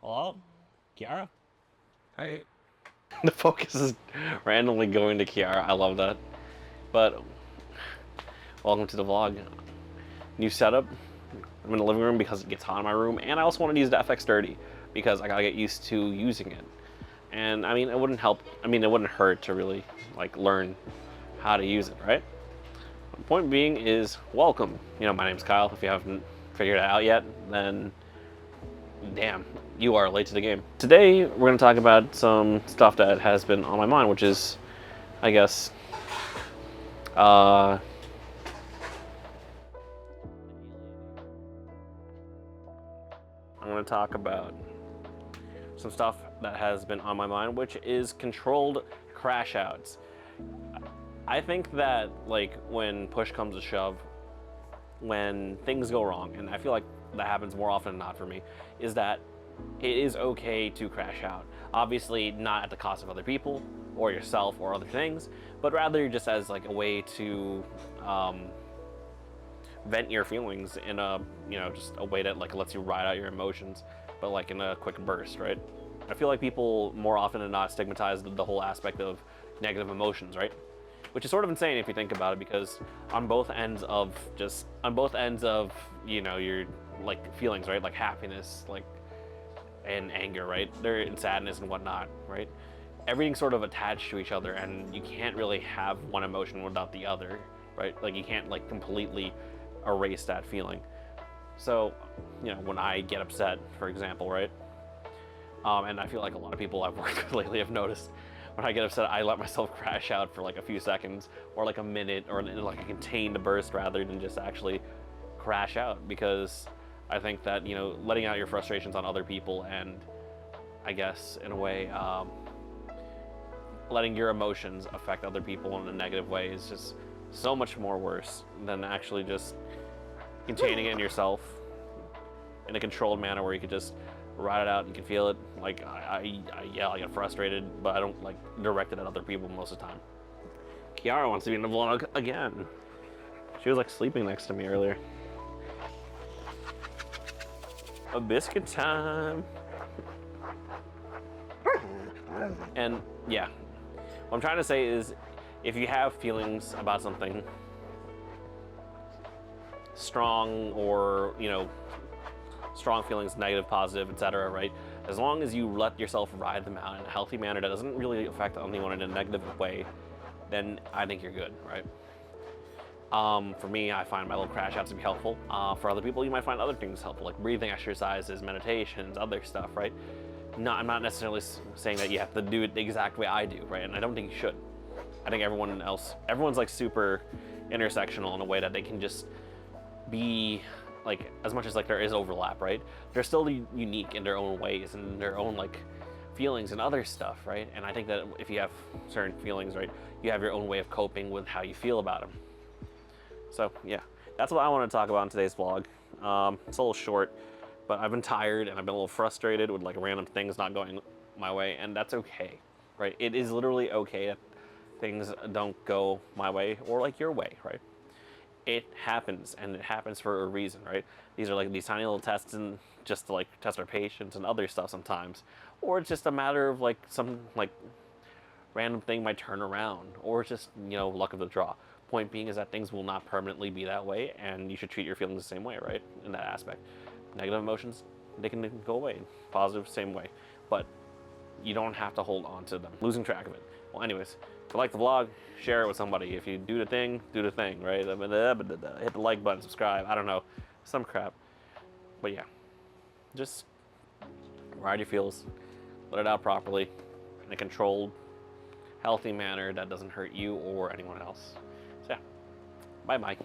Hello? Kiara? Hi. The focus is randomly going to Kiara. I love that. But welcome to the vlog. New setup. I'm in the living room because it gets hot in my room, and I also want to use the FX30 because I gotta get used to using it. And I mean, it wouldn't help. I mean, it wouldn't hurt to really like learn how to use it, right? The point being is, welcome. You know, my name's Kyle. If you haven't figured it out yet, then damn, you are late to the game. Today, we're going to talk about some stuff that has been on my mind, which is, I guess, I'm going to talk about some stuff that has been on my mind, which is controlled crash outs. I think that, like, when push comes to shove, when things go wrong, and I feel like that happens more often than not for me, is that it is okay to crash out. Obviously, not at the cost of other people or yourself or other things, but rather just as like a way to vent your feelings in a, you know, just a way that like lets you ride out your emotions, but like in a quick burst, right? I feel like people more often than not stigmatize the whole aspect of negative emotions, right? Which is sort of insane if you think about it, because on both ends of you know, your like feelings, right? Like happiness, like and anger, right? They're in sadness and whatnot, right? Everything's sort of attached to each other, and you can't really have one emotion without the other, right? Like you can't like completely erase that feeling. So, you know, when I get upset, for example, right? And I feel like a lot of people I've worked with lately have noticed when I get upset, I let myself crash out for like a few seconds or like a minute or like a contained burst rather than just actually crash out, because I think that, you know, letting out your frustrations on other people and I guess in a way letting your emotions affect other people in a negative way is just so much more worse than actually just containing it in yourself in a controlled manner where you could just ride it out. You can feel it. Like I yell, I get frustrated, but I don't like direct it at other people most of the time. Kiara wants to be in the vlog again. She was like sleeping next to me earlier. A biscuit time. And yeah, what I'm trying to say is, if you have feelings about something strong, or, you know, strong feelings, negative, positive, etc., right? As long as you let yourself ride them out in a healthy manner that doesn't really affect anyone in a negative way, then I think you're good, right? For me, I find my little crash outs to be helpful. For other people, you might find other things helpful, like breathing exercises, meditations, other stuff, right? I'm not necessarily saying that you have to do it the exact way I do, right? And I don't think you should. I think everyone's like super intersectional in a way that they can just be like, as much as like there is overlap, right? They're still unique in their own ways and their own like feelings and other stuff, right? And I think that if you have certain feelings, right, you have your own way of coping with how you feel about them. So yeah, that's what I want to talk about in today's vlog. It's a little short, but I've been tired and I've been a little frustrated with like random things not going my way, and that's okay, right? It is literally okay that things don't go my way or like your way, right? It happens, and it happens for a reason, right? These are like these tiny little tests, and just to like test our patience and other stuff sometimes, or it's just a matter of like some like random thing might turn around, or it's just, you know, luck of the draw. Point being is that things will not permanently be that way, and you should treat your feelings the same way, right? In that aspect, negative emotions, they can go away. Positive, same way, but you don't have to hold on to them, losing track of it. Well, anyways, if you like the vlog, share it with somebody. If you do the thing, right? Hit the like button, subscribe, I don't know, some crap. But yeah, just ride your feels, let it out properly, in a controlled, healthy manner that doesn't hurt you or anyone else. So yeah, bye-bye.